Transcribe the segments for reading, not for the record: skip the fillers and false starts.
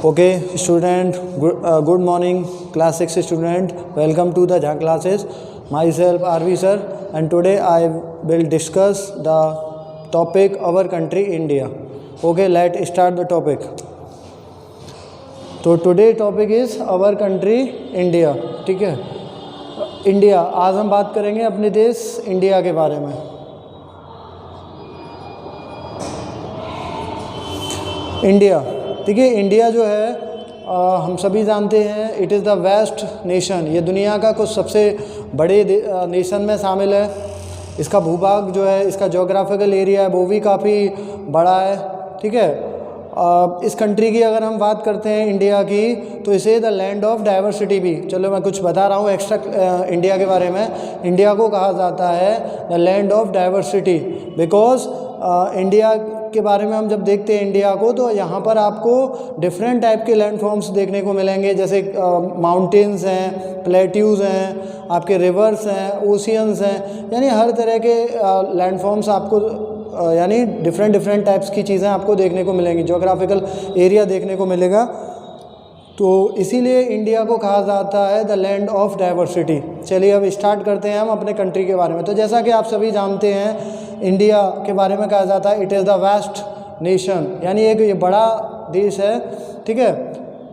Okay, student, good morning, class 6 student. Welcome to the Jha classes. Myself, RV sir, and today I will discuss the topic our country India. Okay, let's start the topic. तो today topic is our country India. ठीक है, India. आज हम बात करेंगे अपने देश India के बारे में. इंडिया, ठीक है. इंडिया जो है हम सभी जानते हैं it is the west nation. ये दुनिया का कुछ सबसे बड़े नेशन में शामिल है. इसका भूभाग जो है, इसका जोग्राफिकल एरिया है, वो भी काफ़ी बड़ा है. ठीक है. इस कंट्री की अगर हम बात करते हैं इंडिया की, तो इसे द लैंड ऑफ डाइवर्सिटी भी. चलो मैं कुछ बता रहा हूँ एक्स्ट्रा इंडिया के बारे में. इंडिया को कहा जाता है the land of diversity because India के बारे में हम जब देखते हैं इंडिया को, तो यहाँ पर आपको डिफरेंट टाइप के लैंड फॉर्म्स देखने को मिलेंगे. जैसे माउंटेन्स हैं, प्लेट्यूज़ हैं, आपके रिवर्स हैं, ओशियंस हैं, यानी हर तरह के लैंड फॉर्म्स आपको यानी डिफरेंट टाइप्स की चीज़ें आपको देखने को मिलेंगी. जोग्राफिकल एरिया देखने को मिलेगा. तो इसीलिए इंडिया को कहा जाता है द लैंड ऑफ डाइवर्सिटी. चलिए अब स्टार्ट करते हैं हम अपने कंट्री के बारे में. तो जैसा कि आप सभी जानते हैं इंडिया के बारे में कहा जाता है it is the west nation, यानी एक ये बड़ा देश है. ठीक है.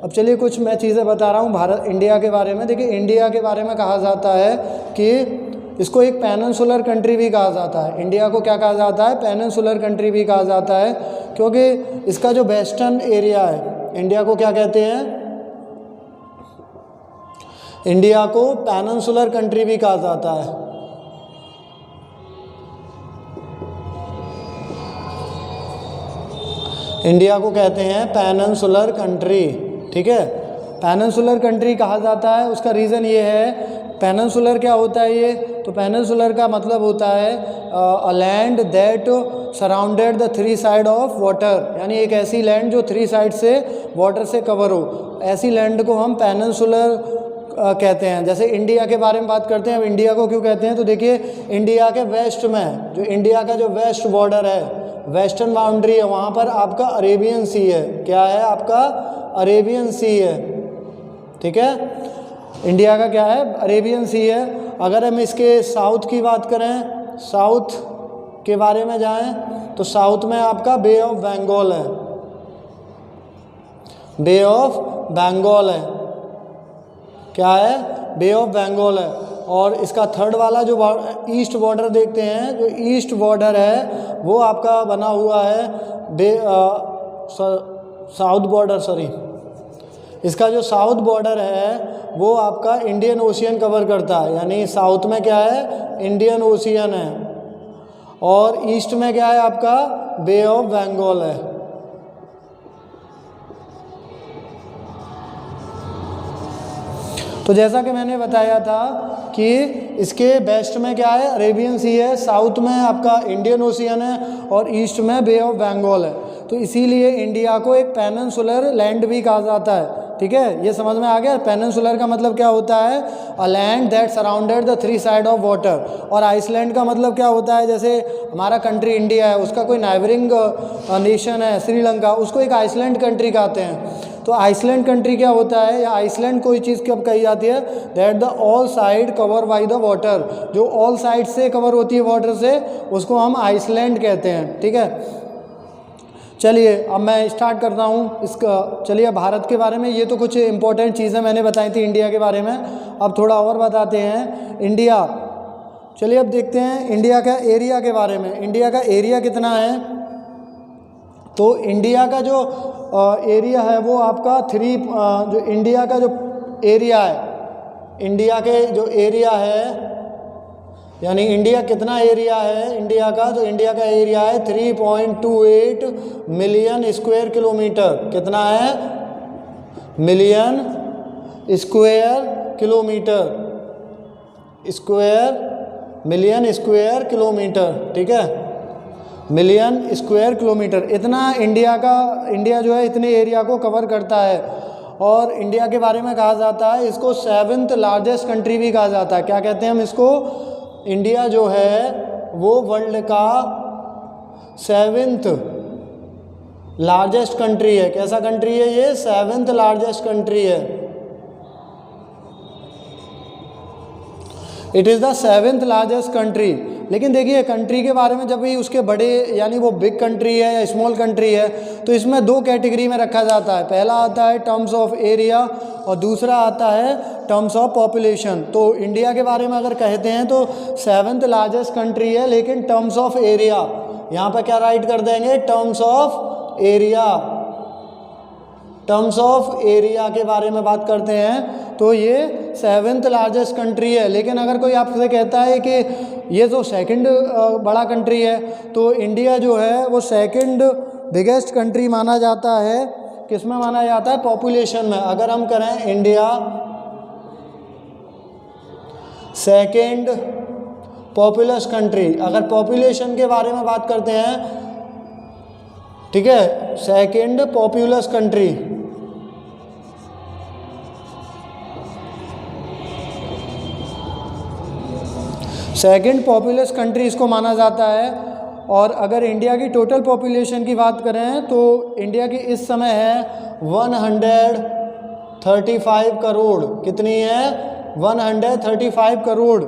अब चलिए कुछ मैं चीज़ें बता रहा हूँ इंडिया के बारे में. देखिए इंडिया के बारे में कहा जाता है कि इसको एक पेनिनसुलर कंट्री भी कहा जाता है. इंडिया को क्या कहा जाता है? पेनिनसुलर कंट्री भी कहा जाता है, क्योंकि इसका जो वेस्टर्न एरिया है, इंडिया को क्या कहते हैं? इंडिया को पेनिनसुलर कंट्री भी कहा जाता है. इंडिया को कहते हैं पेनिनसुलर कंट्री. ठीक है. पेनिनसुलर कंट्री कहा जाता है, उसका रीज़न ये है. पेनिनसुलर क्या होता है ये? तो पेनिनसुलर का मतलब होता है a land that surrounded the three side of water, यानी एक ऐसी लैंड जो थ्री साइड से वाटर से कवर हो. ऐसी लैंड को हम पेनिनसुलर कहते हैं. जैसे इंडिया के बारे में बात करते हैं. अब इंडिया को क्यों कहते हैं? तो देखिए इंडिया के वेस्ट में जो इंडिया का जो वेस्ट बॉर्डर है, वेस्टर्न बाउंड्री है, वहाँ पर आपका अरेबियन सी है. क्या है? आपका अरेबियन सी है. ठीक है. इंडिया का क्या है? अरेबियन सी है. अगर हम इसके साउथ की बात करें, साउथ के बारे में जाएं, तो साउथ में आपका बे ऑफ बंगाल है. बे ऑफ बंगाल है. क्या है? बे ऑफ बंगाल है. और इसका थर्ड वाला जो ईस्ट बॉर्डर देखते हैं, जो ईस्ट बॉर्डर है वो आपका बना हुआ है साउथ बॉर्डर, सॉरी, इसका जो साउथ बॉर्डर है वो आपका इंडियन ओशियन कवर करता है. यानी साउथ में क्या है? इंडियन ओशियन है. और ईस्ट में क्या है? आपका बे ऑफ बंगाल है. तो जैसा कि मैंने बताया था कि इसके वेस्ट में क्या है? अरेबियन सी है, साउथ में आपका इंडियन ओशियन है, और ईस्ट में बे ऑफ बंगाल है. तो इसीलिए इंडिया को एक पेनिनसुलर लैंड भी कहा जाता है. ठीक है. ये समझ में आ गया? पेनिनसुलर का मतलब क्या होता है? A land that surrounded the three side of water. और आइसलैंड का मतलब क्या होता है? जैसे हमारा कंट्री इंडिया है, उसका कोई नाइबरिंग नेशन है श्रीलंका, उसको एक आइसलैंड कंट्री कहते हैं. तो आइसलैंड कंट्री क्या होता है, या आइसलैंड कोई चीज़ कब कही जाती है? That the all side cover by the water. जो ऑल साइड से कवर होती है वाटर से, उसको हम आइसलैंड कहते हैं. ठीक है. चलिए अब मैं स्टार्ट करता हूँ इसका. चलिए भारत के बारे में ये तो कुछ इंपॉर्टेंट चीज़ें मैंने बताई थी इंडिया के बारे में. अब थोड़ा और बताते हैं इंडिया. चलिए अब देखते हैं इंडिया का एरिया के बारे में. इंडिया का एरिया कितना है? तो इंडिया का जो एरिया है वो आपका जो इंडिया का जो एरिया है, इंडिया के जो एरिया है, यानी इंडिया कितना एरिया है इंडिया का? तो इंडिया का एरिया है 3.28 मिलियन स्क्वायर किलोमीटर. कितना है? Million square kilometre. Million square kilometre. ठीक है. मिलियन स्क्वायर किलोमीटर, इतना इंडिया जो है इतने एरिया को कवर करता है. और इंडिया के बारे में कहा जाता है इसको 7th लार्जेस्ट कंट्री भी कहा जाता है. क्या कहते हैं हम इसको? इंडिया जो है वो वर्ल्ड का 7th लार्जेस्ट कंट्री है। कैसा कंट्री है ये? 7th लार्जेस्ट कंट्री है। It is the 7th largest country. लेकिन देखिए कंट्री के बारे में जब भी उसके बड़े यानी वो बिग कंट्री है या स्मॉल कंट्री है तो इसमें दो कैटेगरी में रखा जाता है। पहला आता है टर्म्स ऑफ एरिया और दूसरा आता है टर्म्स ऑफ पॉपुलेशन। तो इंडिया के बारे में अगर कहते हैं तो 7th लार्जेस्ट कंट्री है, लेकिन टर्म्स ऑफ एरिया यहाँ पर क्या राइट कर देंगे? Terms of area. Terms of area के बारे में बात करते हैं तो ये 7th लार्जेस्ट कंट्री है। लेकिन अगर कोई आपसे कहता है कि ये जो सेकंड बड़ा कंट्री है तो इंडिया जो है वो सेकंड बिगेस्ट कंट्री माना जाता है। किस में माना जाता है? पॉपुलेशन में। अगर हम करें इंडिया सेकंड पॉपुलस कंट्री, अगर पॉपुलेशन के बारे में बात करते हैं, ठीक है, second populace country, second populace country इसको माना जाता है। और अगर इंडिया की टोटल पॉपुलेशन की बात करें तो इंडिया की इस समय है 135 करोड़। कितनी है? 135 करोड़।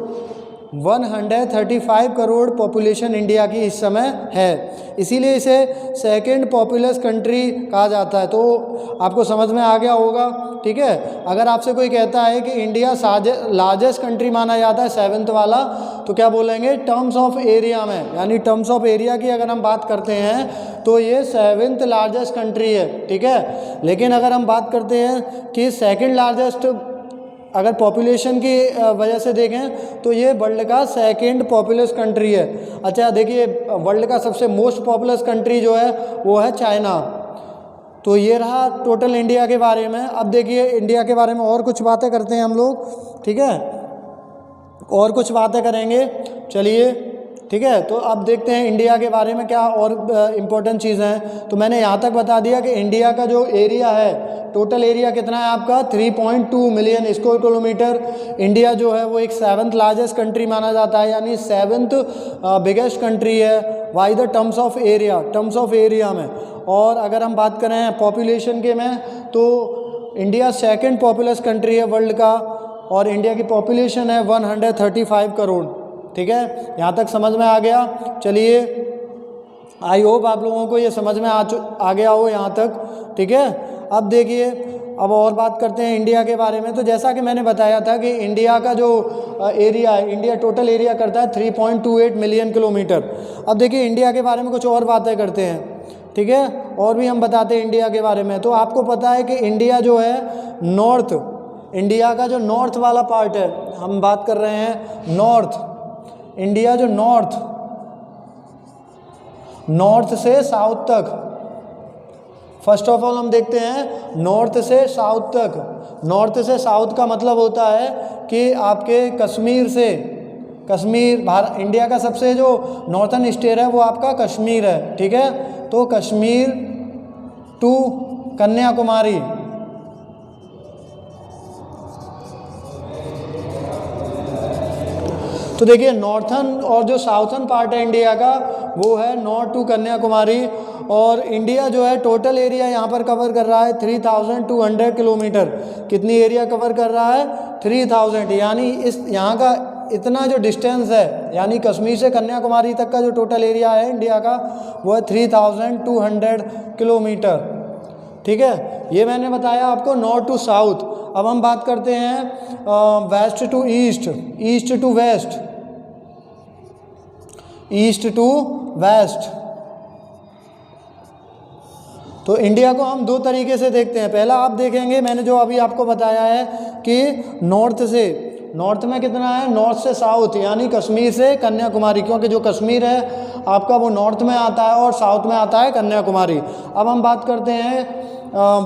135 करोड़ पॉपुलेशन इंडिया की इस समय है, इसीलिए इसे सेकंड पॉपुलस कंट्री कहा जाता है। तो आपको समझ में आ गया होगा, ठीक है। अगर आपसे कोई कहता है कि इंडिया लार्जेस्ट कंट्री माना जाता है 7th वाला, तो क्या बोलेंगे? टर्म्स ऑफ एरिया में, यानी टर्म्स ऑफ एरिया की अगर हम बात करते हैं तो ये 7th लार्जेस्ट कंट्री है, ठीक है। लेकिन अगर हम बात करते हैं कि सेकंड लार्जेस्ट, अगर पॉपुलेशन की वजह से देखें तो ये वर्ल्ड का सेकंड पॉपुलस कंट्री है। अच्छा देखिए, वर्ल्ड का सबसे मोस्ट पॉपुलस कंट्री जो है वो है चाइना। तो ये रहा टोटल इंडिया के बारे में। अब देखिए इंडिया के बारे में और कुछ बातें करते हैं हम लोग, ठीक है, और कुछ बातें करेंगे, चलिए, ठीक है। तो अब देखते हैं इंडिया के बारे में क्या और इम्पोर्टेंट चीज़ें हैं। तो मैंने यहाँ तक बता दिया कि इंडिया का जो एरिया है, टोटल एरिया कितना है आपका? 3.2 मिलियन स्क्वायर किलोमीटर। इंडिया जो है वो एक 7th लार्जेस्ट कंट्री माना जाता है, यानी 7th बिगेस्ट कंट्री है। Why the terms of area, terms of area में। और अगर हम बात करें पॉपुलेशन के में तो इंडिया सेकंड पॉपुलस कंट्री है वर्ल्ड का, और इंडिया की पॉपुलेशन है 135 करोड़, ठीक है। यहाँ तक समझ में आ गया? चलिए, आई होप आप लोगों को ये समझ में आ गया हो यहाँ तक, ठीक है। अब देखिए, अब और बात करते हैं इंडिया के बारे में। तो जैसा कि मैंने बताया था कि इंडिया का जो एरिया है, इंडिया टोटल एरिया करता है 3.28 मिलियन किलोमीटर। अब देखिए इंडिया के बारे में कुछ और बातें करते हैं, ठीक है, और भी हम बताते हैं इंडिया के बारे में। तो आपको पता है कि इंडिया जो है नॉर्थ, इंडिया का जो नॉर्थ वाला पार्ट है, हम बात कर रहे हैं नॉर्थ, इंडिया जो नॉर्थ से साउथ तक, फर्स्ट ऑफ ऑल हम देखते हैं नॉर्थ से साउथ तक। नॉर्थ से साउथ का मतलब होता है कि आपके कश्मीर से, कश्मीर भारत इंडिया का सबसे जो नॉर्थन स्टेट है वो आपका कश्मीर है, ठीक है। तो कश्मीर टू कन्याकुमारी, तो देखिए नॉर्थन और जो साउथन पार्ट है इंडिया का वो है नॉर्थ टू कन्याकुमारी। और इंडिया जो है टोटल एरिया यहाँ पर कवर कर रहा है 3200 किलोमीटर। कितनी एरिया कवर कर रहा है? 3000, यानी इस यहाँ का इतना जो डिस्टेंस है, यानी कश्मीर से कन्याकुमारी तक का जो टोटल एरिया है इंडिया का वो है 3200 किलोमीटर, ठीक है। ये मैंने बताया आपको नॉर्थ टू साउथ। अब हम बात करते हैं west to east, east to west, east to west. तो इंडिया को हम दो तरीके से देखते हैं। पहला आप देखेंगे, मैंने जो अभी आपको बताया है कि नॉर्थ से, नॉर्थ में कितना है? नॉर्थ से साउथ, यानी कश्मीर से कन्याकुमारी, क्योंकि जो कश्मीर है आपका वो नॉर्थ में आता है और साउथ में आता है कन्याकुमारी। अब हम बात करते हैं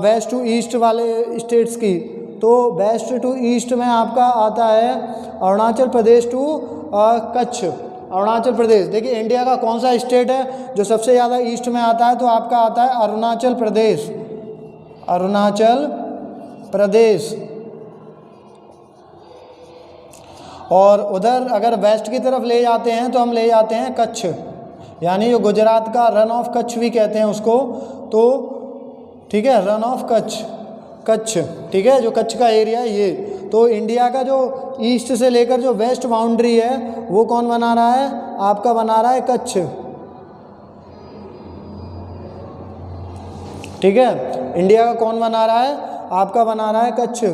वेस्ट टू ईस्ट वाले स्टेट्स की। तो वेस्ट टू ईस्ट में आपका आता है अरुणाचल प्रदेश टू कच्छ, अरुणाचल प्रदेश। देखिए इंडिया का कौन सा स्टेट है जो सबसे ज़्यादा ईस्ट में आता है? तो आपका आता है अरुणाचल प्रदेश, अरुणाचल प्रदेश। और उधर अगर वेस्ट की तरफ ले जाते हैं तो हम ले जाते हैं कच्छ, यानी जो गुजरात का रन ऑफ कच्छ भी कहते हैं उसको, तो ठीक है, रन ऑफ कच्छ, ठीक है, जो कच्छ का एरिया है ये। तो इंडिया का जो ईस्ट से लेकर जो वेस्ट बाउंड्री है वो कौन बना रहा है, आपका बना रहा है कच्छ, ठीक है। इंडिया का कौन बना रहा है, आपका बना रहा है कच्छ।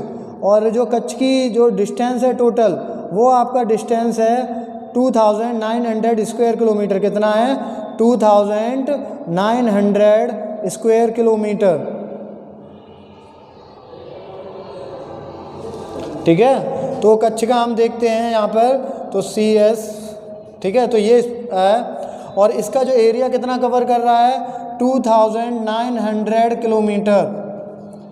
और जो कच्छ की जो डिस्टेंस है टोटल, वो आपका डिस्टेंस है 2900 स्क्वायर किलोमीटर। कितना है, 2900 स्क्वायर किलोमीटर, ठीक है। तो कच्छ का हम देखते हैं यहाँ पर, तो CS, ठीक है, तो ये है। और इसका जो एरिया कितना कवर कर रहा है, 2900 किलोमीटर,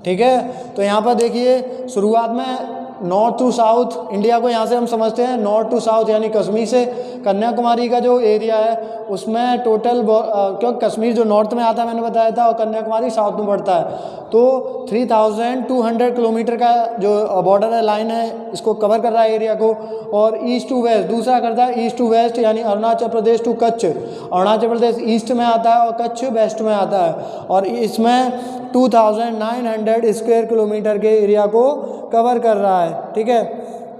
ठीक है। तो यहाँ पर देखिए शुरुआत में नॉर्थ टू साउथ, इंडिया को यहाँ से हम समझते हैं नॉर्थ टू साउथ, यानी कश्मीर से कन्याकुमारी का जो एरिया है उसमें टोटल, क्योंकि कश्मीर जो नॉर्थ में आता है मैंने बताया था, और कन्याकुमारी साउथ में पड़ता है, तो 3200 किलोमीटर का जो बॉर्डर है, लाइन है, इसको कवर कर रहा है एरिया को। और ईस्ट टू वेस्ट दूसरा करता है, ईस्ट टू वेस्ट, यानी अरुणाचल प्रदेश टू कच्छ, अरुणाचल प्रदेश ईस्ट में आता है और कच्छ वेस्ट में आता है, और इसमें 2900 स्क्वायर किलोमीटर के एरिया को कवर कर रहा है, ठीक है।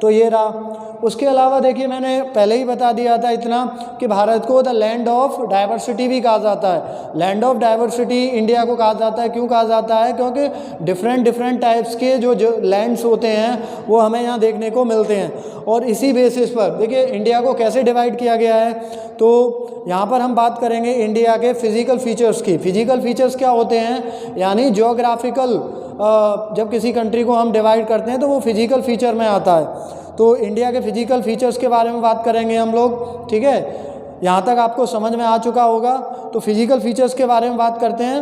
तो ये रहा। उसके अलावा देखिए मैंने पहले ही बता दिया था इतना कि भारत को द लैंड ऑफ डाइवर्सिटी भी कहा जाता है। लैंड ऑफ डाइवर्सिटी इंडिया को कहा जाता है, क्यों कहा जाता है, क्योंकि डिफरेंट टाइप्स के जो लैंड्स होते हैं वो हमें यहाँ देखने को मिलते हैं। और इसी बेसिस पर देखिए इंडिया को कैसे डिवाइड किया गया है, तो यहाँ पर हम बात करेंगे इंडिया के फिजिकल फीचर्स की। फिजिकल फीचर्स क्या होते हैं, यानी ज्योग्राफिकल, जब किसी कंट्री को हम डिवाइड करते हैं तो वो फिजिकल फीचर में आता है। तो इंडिया के फिजिकल फीचर्स के बारे में बात करेंगे हम लोग, ठीक है। यहाँ तक आपको समझ में आ चुका होगा। तो फिजिकल फीचर्स के बारे में बात करते हैं,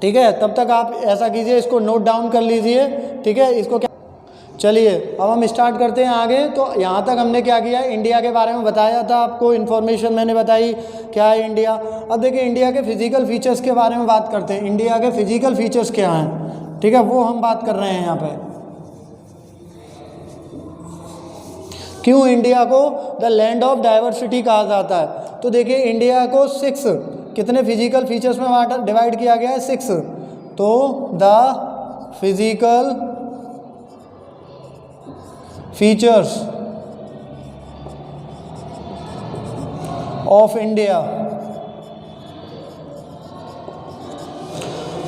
ठीक है। तब तक आप ऐसा कीजिए, इसको नोट डाउन कर लीजिए, ठीक है। इसको क्या, चलिए अब हम स्टार्ट करते हैं आगे। तो यहाँ तक हमने क्या किया, इंडिया के बारे में बताया था आपको, इन्फॉर्मेशन मैंने बताई क्या है इंडिया। अब देखिए इंडिया के फिजिकल फीचर्स के बारे में बात करते हैं। इंडिया के फिजिकल फीचर्स क्या हैं, ठीक है, वो हम बात कर रहे हैं यहाँ पे। क्यों इंडिया को द लैंड ऑफ डाइवर्सिटी कहा जाता है, तो देखिए इंडिया को 6 कितने फिजिकल फीचर्स में डिवाइड किया गया है, 6। तो the physical features of India,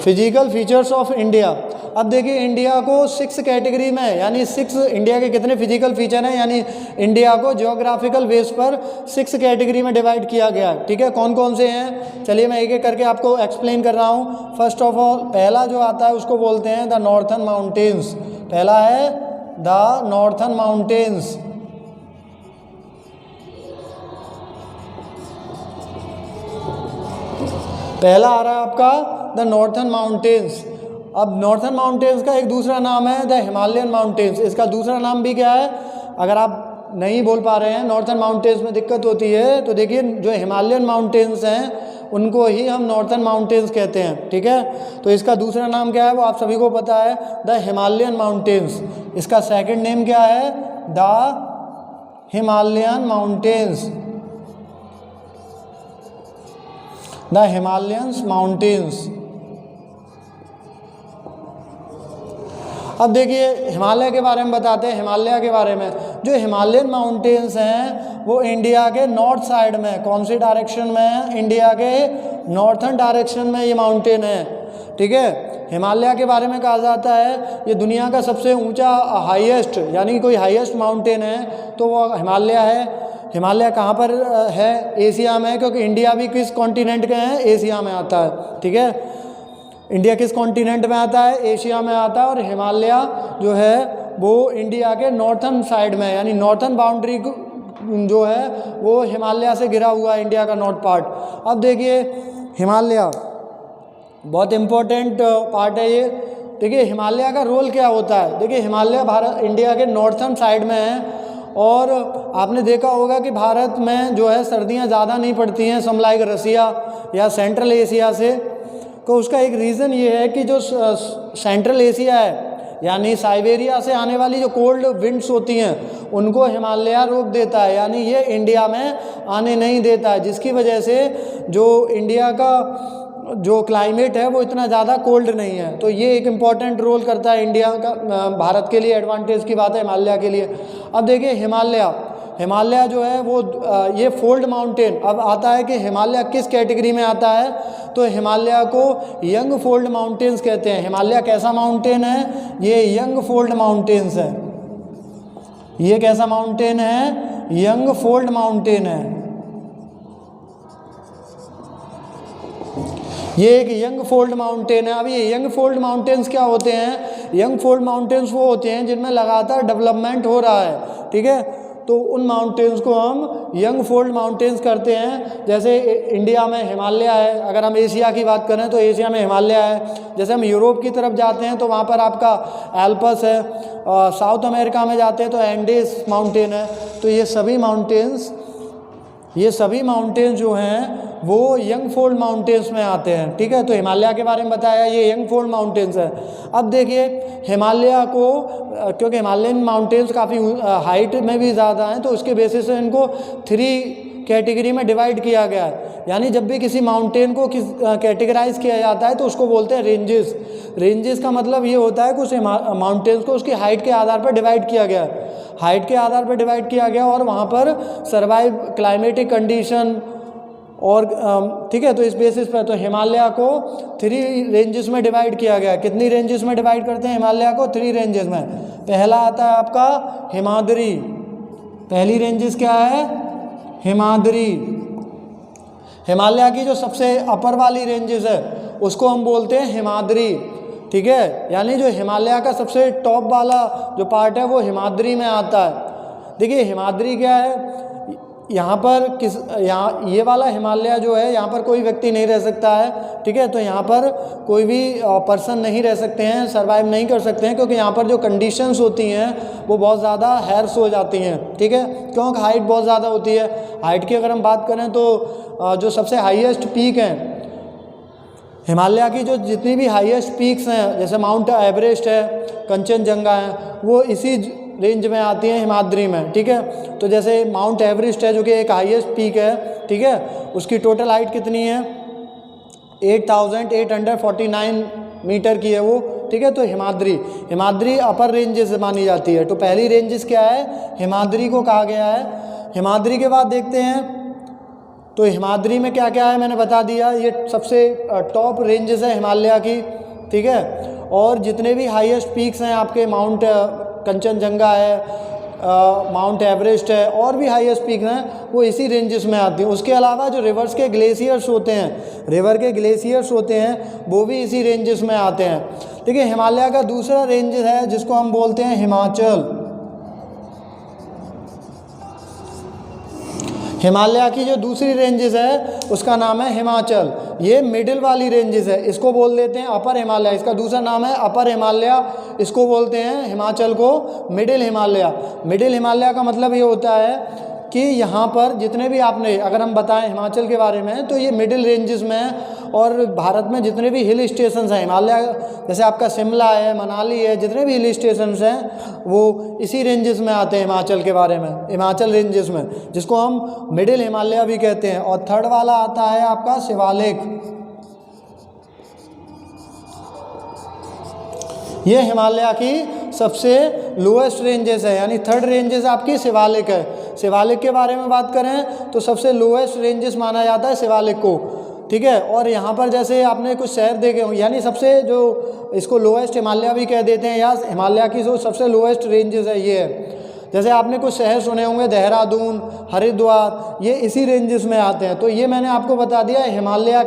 physical features of India. अब देखिए इंडिया को 6 कैटेगरी में, यानी 6 इंडिया के कितने फिजिकल फीचर हैं, यानी इंडिया को ज्योग्राफिकल बेस पर 6 कैटेगरी में डिवाइड किया गया है, ठीक है। कौन कौन से हैं, चलिए मैं एक एक करके आपको एक्सप्लेन कर रहा हूँ। फर्स्ट ऑफ ऑल पहला जो आता है उसको बोलते हैं द नॉर्थर्न माउंटेन्स। पहला है द नॉर्थर्न माउंटेन्स, पहला आ रहा है आपका द नॉर्थर्न माउंटेन्स। अब नॉर्थर्न माउंटेन्स का एक दूसरा नाम है द हिमालयन माउंटेन्स। इसका दूसरा नाम भी क्या है, अगर आप नहीं बोल पा रहे हैं, नॉर्थर्न माउंटेन्स में दिक्कत होती है, तो देखिए जो हिमालयन माउंटेन्स हैं उनको ही हम नॉर्थर्न माउंटेन्स कहते हैं, ठीक है। तो इसका दूसरा नाम क्या है वो आप सभी को पता है, द हिमालयन माउंटेन्स। इसका सेकंड नेम क्या है, the Himalayan mountains, the Himalayan mountains. अब देखिए हिमालय के बारे में बताते हैं। हिमालय के बारे में, जो हिमालयन माउंटेन्स हैं वो इंडिया के नॉर्थ साइड में, कौन सी डायरेक्शन में है, इंडिया के नॉर्थर्न डायरेक्शन में ये माउंटेन है, ठीक है। हिमालय के बारे में कहा जाता है ये दुनिया का सबसे ऊंचा हाईएस्ट, यानी कोई हाईएस्ट माउंटेन है तो वो हिमालय है। हिमालय कहाँ पर है, एशिया में, क्योंकि इंडिया भी किस कॉन्टिनेंट के हैं, एशिया में आता है, ठीक है। इंडिया किस कॉन्टिनेंट में आता है, एशिया में आता है। और हिमालय जो है वो इंडिया के नॉर्थर्न साइड में, यानी नॉर्थर्न बाउंड्री जो है वो हिमालय से घिरा हुआ है, इंडिया का नॉर्थ पार्ट। अब देखिए हिमालय बहुत इम्पोर्टेंट पार्ट है ये। देखिए हिमालय का रोल क्या होता है, देखिए हिमालय भारत इंडिया के नॉर्थर्न साइड में है, और आपने देखा होगा कि भारत में जो है सर्दियाँ ज़्यादा नहीं पड़ती हैं सम लाइक रसिया या सेंट्रल एशिया से। तो उसका एक रीज़न ये है कि जो सेंट्रल एशिया है, यानी साइबेरिया से आने वाली जो कोल्ड विंड्स होती हैं उनको हिमालय रोक देता है, यानी ये इंडिया में आने नहीं देता है, जिसकी वजह से जो इंडिया का जो क्लाइमेट है वो इतना ज़्यादा कोल्ड नहीं है। तो ये एक इम्पॉर्टेंट रोल करता है इंडिया का, भारत के लिए एडवांटेज की बात है हिमालय के लिए। अब देखिए हिमालय जो है वो ये फोल्ड माउंटेन, अब आता है कि हिमालय किस कैटेगरी में आता है, तो हिमालय को यंग फोल्ड माउंटेन्स कहते हैं। हिमालय कैसा माउंटेन है, ये यंग फोल्ड माउंटेन्स है। ये कैसा माउंटेन है, यंग फोल्ड माउंटेन है। ये एक यंग फोल्ड माउंटेन है। अब ये यंग फोल्ड माउंटेन्स क्या होते हैं, यंग फोल्ड माउंटेन्स वो होते हैं जिनमें लगातार डेवलपमेंट हो रहा है, ठीक है। तो उन माउंटेन्स को हम यंग फोल्ड माउंटेन्स करते हैं। जैसे इंडिया में हिमालय है, अगर हम एशिया की बात करें तो एशिया में हिमालय है। जैसे हम यूरोप की तरफ जाते हैं तो वहाँ पर आपका एल्पस है, साउथ अमेरिका में जाते हैं तो एंडीज माउंटेन है। तो ये सभी माउंटेन्स जो हैं वो यंग फोल्ड माउंटेन्स में आते हैं, ठीक है। तो हिमालय के बारे में बताया, ये यंग फोल्ड माउंटेन्स है। अब देखिए हिमालय को, क्योंकि हिमालयन माउंटेन्स काफ़ी हाइट में भी ज़्यादा हैं, तो उसके बेसिस से इनको 3 कैटेगरी में डिवाइड किया गया है। यानी जब भी किसी माउंटेन को कैटेगराइज किया जाता है तो उसको बोलते हैं रेंजेस का मतलब ये होता है कि उस माउंटेन्स को उसकी हाइट के आधार पर डिवाइड किया गया, हाइट के आधार पर डिवाइड किया गया, और वहाँ पर सर्वाइव क्लाइमेटिक कंडीशन और ठीक है। तो इस बेसिस पर तो हिमालय को 3 रेंजेस में डिवाइड किया गया। कितनी रेंजेस में डिवाइड करते हैं हिमालय को, 3 रेंजेस में। पहला आता है आपका हिमाद्री, पहली रेंजेस क्या है, हिमाद्री। हिमालय की जो सबसे अपर वाली रेंजेस है उसको हम बोलते हैं हिमाद्री, ठीक है। यानी जो हिमालय का सबसे टॉप वाला जो पार्ट है वो हिमाद्री में आता है। देखिए हिमाद्री क्या है, यहाँ ये वाला हिमालय जो है यहाँ पर कोई व्यक्ति नहीं रह सकता है, ठीक है। तो यहाँ पर कोई भी पर्सन नहीं रह सकते हैं, सर्वाइव नहीं कर सकते हैं, क्योंकि यहाँ पर जो कंडीशंस होती हैं वो बहुत ज़्यादा हैर्स हो जाती हैं, ठीक है। क्योंकि हाइट बहुत ज़्यादा होती है। हाइट की अगर हम बात करें तो जो सबसे हाईएस्ट पीक हैं हिमालय की, जो जितनी भी हाईएस्ट पीक्स हैं, जैसे माउंट एवरेस्ट है, कंचनजंगा है, वो इसी रेंज में आती हैं हिमाद्री में, ठीक है। तो जैसे माउंट एवरेस्ट है जो कि एक हाईएस्ट पीक है, ठीक है, उसकी टोटल हाइट कितनी है, 8849 मीटर की है वो, ठीक है। तो हिमाद्री अपर रेंजेस मानी जाती है। तो पहली रेंजेस क्या है, हिमाद्री को कहा गया है। हिमाद्री के बाद देखते हैं तो हिमाद्री में क्या क्या है, मैंने बता दिया, ये सबसे टॉप रेंजेस है हिमालय की, ठीक है। और जितने भी हाईएस्ट पीक्स हैं आपके, माउंट कंचनजंगा है, माउंट एवरेस्ट है, और भी हाईएस्ट पीक हैं, वो इसी रेंजेस में आती हैं। उसके अलावा जो रिवर के ग्लेशियर्स होते हैं वो भी इसी रेंजेस में आते हैं। देखिए हिमालय का दूसरा रेंज है जिसको हम बोलते हैं हिमाचल। हिमालय की जो दूसरी रेंजेस है उसका नाम है हिमाचल। ये मिडिल वाली रेंजेस है, इसको बोल देते हैं अपर हिमालय। इसका दूसरा नाम है अपर हिमालय, इसको बोलते हैं हिमाचल को मिडिल हिमालय। मिडिल हिमालय का मतलब ये होता है कि यहाँ पर जितने भी आपने, अगर हम बताएं हिमाचल के बारे में, तो ये मिडिल रेंजेस में है। और भारत में जितने भी हिल स्टेशंस हैं हिमालय, जैसे आपका शिमला है, मनाली है, जितने भी हिल स्टेशंस हैं वो इसी रेंजेस में आते हैं हिमाचल के बारे में, हिमाचल रेंजेस में, जिसको हम मिडिल हिमालय भी कहते हैं। और थर्ड वाला आता है आपका शिवालिक। ये हिमालय की सबसे लोएस्ट रेंजेस है, यानी थर्ड रेंजेस आपकी शिवालिक है। शिवालिक के बारे में बात करें तो सबसे लोएस्ट रेंजेस माना जाता है शिवालिक को, ठीक है। और यहाँ पर जैसे आपने कुछ शहर देखे होंगे, यानी सबसे जो इसको लोएस्ट हिमालय भी कह देते हैं, या हिमालय की जो सबसे लोएस्ट रेंजेस है ये है। जैसे आपने कुछ शहर सुने होंगे, देहरादून, हरिद्वार, ये इसी रेंजेस में आते हैं। तो ये मैंने आपको बता दिया हिमालय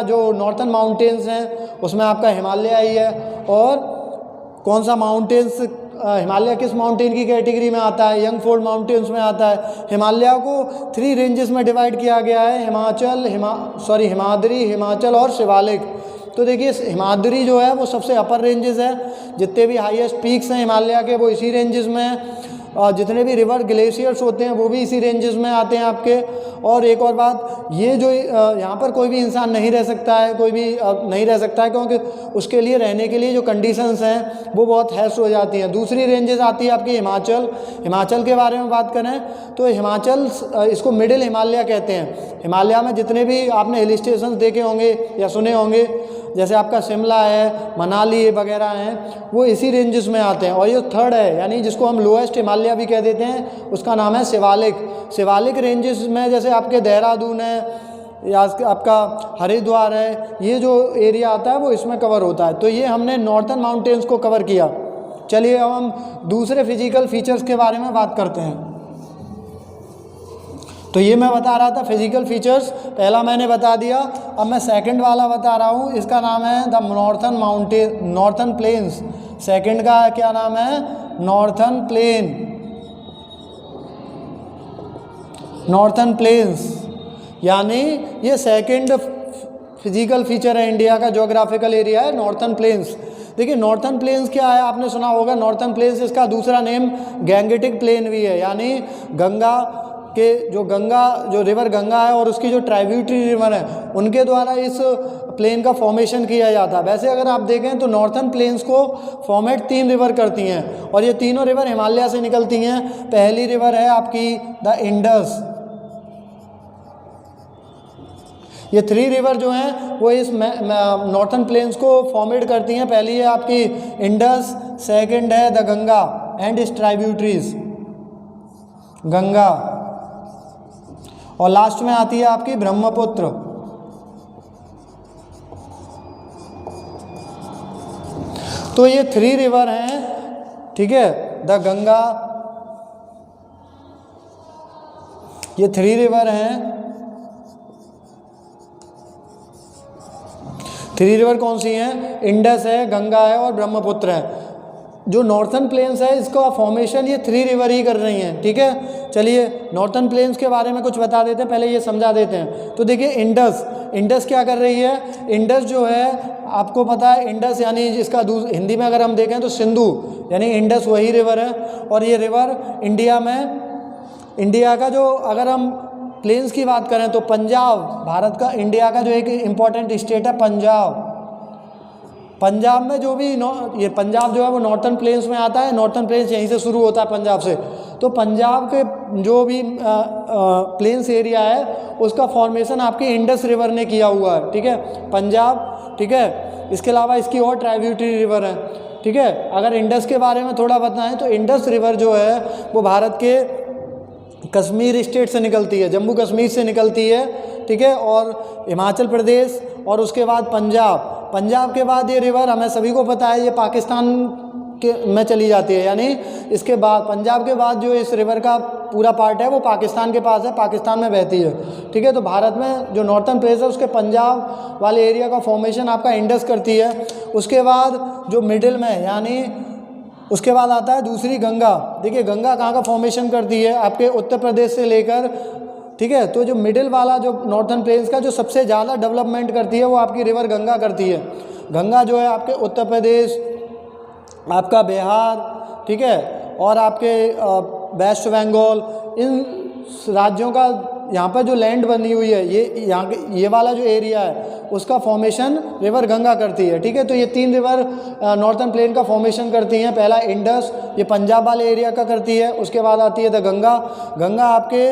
जो नॉर्थन माउंटेन्स हैं उसमें आपका हिमालय ही है। और कौन सा माउंटेन्स, हिमालय किस माउंटेन की कैटेगरी में आता है, यंग फोल्ड माउंटेन्स में आता है। हिमालय को 3 रेंजेस में डिवाइड किया गया है, हिमाद्री, हिमाचल और शिवालिक। तो देखिए हिमाद्री जो है वो सबसे अपर रेंजेस है, जितने भी हाईएस्ट पीक्स हैं हिमालय के वो इसी रेंजेस में हैं। जितने भी रिवर ग्लेशियर्स होते हैं वो भी इसी रेंजेस में आते हैं आपके। और एक और बात, ये जो यहाँ पर कोई भी इंसान नहीं रह सकता है, कोई भी नहीं रह सकता है, क्योंकि उसके लिए रहने के लिए जो कंडीशंस हैं वो बहुत हैश हो जाती हैं। दूसरी रेंजेस आती है आपकी हिमाचल। हिमाचल के बारे में बात करें तो हिमाचल, इसको मिडिल हिमालय कहते हैं। हिमालय में जितने भी आपने हिल स्टेशन देखे होंगे या सुने होंगे, जैसे आपका शिमला है, मनाली वगैरह हैं, वो इसी रेंजेस में आते हैं। और ये थर्ड है, यानी जिसको हम लोएस्ट हिमालय भी कह देते हैं, उसका नाम है शिवालिक। शिवालिक रेंजेस में जैसे आपके देहरादून है या आपका हरिद्वार है, ये जो एरिया आता है वो इसमें कवर होता है। तो ये हमने नॉर्थन माउंटेन्स को कवर किया। चलिए अब हम दूसरे फिजिकल फीचर्स के बारे में बात करते हैं। तो ये मैं बता रहा था फिजिकल फीचर्स, पहला मैंने बता दिया। अब मैं सेकंड वाला बता रहा हूँ, इसका नाम है द नॉर्थन प्लेन्स। सेकंड का क्या नाम है? नॉर्थन प्लेन्स, यानी ये सेकंड फिजिकल फीचर है इंडिया का, ज्योग्राफिकल एरिया है नॉर्थन प्लेन्स। देखिए नॉर्थन प्लेन्स क्या है, आपने सुना होगा नॉर्थन प्लेन्स, इसका दूसरा नेम गैंगेटिक प्लेन भी है, यानी गंगा के जो रिवर गंगा है और उसकी जो ट्राइब्यूटरी रिवर है उनके द्वारा इस प्लेन का फॉर्मेशन किया जाता है। वैसे अगर आप देखें तो नॉर्थन प्लेन्स को फॉर्मेट 3 रिवर करती हैं और ये तीनों रिवर हिमालय से निकलती हैं। पहली रिवर है आपकी द इंडस। ये 3 रिवर जो हैं वो इस नॉर्थन प्लेन्स को फॉर्मेट करती हैं। पहली है आपकी इंडस, सेकंड है the Ganga and it's tributaries, Ganga, और लास्ट में आती है आपकी ब्रह्मपुत्र। तो ये 3 रिवर हैं, ठीक है, द गंगा, ये 3 रिवर हैं। 3 रिवर कौन सी हैं? इंडस है, गंगा है और ब्रह्मपुत्र है। जो नॉर्थन प्लेन्स है इसका फॉर्मेशन ये 3 रिवर ही कर रही हैं, ठीक है। चलिए नॉर्थन प्लेन्स के बारे में कुछ बता देते हैं, पहले ये समझा देते हैं। तो देखिए इंडस क्या कर रही है? इंडस जो है आपको पता है, इंडस यानी जिसका हिंदी में अगर हम देखें तो सिंधु, यानी इंडस वही रिवर है। और ये रिवर इंडिया का जो, अगर हम प्लेन्स की बात करें तो पंजाब, भारत का, इंडिया का जो एक इम्पॉर्टेंट स्टेट है पंजाब में जो भी ये पंजाब जो है वो नॉर्थन प्लेन्स में आता है। नॉर्थन प्लेन्स यहीं से शुरू होता है, पंजाब से। तो पंजाब के जो भी प्लेन्स एरिया है उसका फॉर्मेशन आपकी इंडस रिवर ने किया हुआ है, ठीक है, पंजाब, ठीक है। इसके अलावा इसकी और ट्राइब्यूटरी रिवर है, ठीक है। अगर इंडस के बारे में थोड़ा बताएं तो इंडस रिवर जो है वो भारत के कश्मीर स्टेट से निकलती है, जम्मू कश्मीर से निकलती है, ठीक है, और हिमाचल प्रदेश और उसके बाद पंजाब के बाद ये रिवर हमें सभी को पता है ये पाकिस्तान के में चली जाती है। यानी इसके बाद पंजाब के बाद जो इस रिवर का पूरा पार्ट है वो पाकिस्तान के पास है, पाकिस्तान में बहती है, ठीक है। तो भारत में जो नॉर्थन प्लेन्स है उसके पंजाब वाले एरिया का फॉर्मेशन आपका इंडस करती है। उसके बाद जो मिडिल में, यानी उसके बाद आता है दूसरी गंगा। देखिए गंगा कहाँ का फॉर्मेशन करती है? आपके उत्तर प्रदेश से लेकर, ठीक है। तो जो मिडिल वाला जो नॉर्थन प्लेन्स का जो सबसे ज़्यादा डेवलपमेंट करती है वो आपकी रिवर गंगा करती है। गंगा जो है आपके उत्तर प्रदेश, आपका बिहार, ठीक है, और आपके वेस्ट बंगाल, इन राज्यों का यहाँ पर जो लैंड बनी हुई है, ये वाला जो एरिया है उसका फॉर्मेशन रिवर गंगा करती है, ठीक है। तो ये 3 रिवर नॉर्थन प्लेन का फॉर्मेशन करती हैं। पहला इंडस, ये पंजाब वाले एरिया का करती है। उसके बाद आती है द गंगा आपके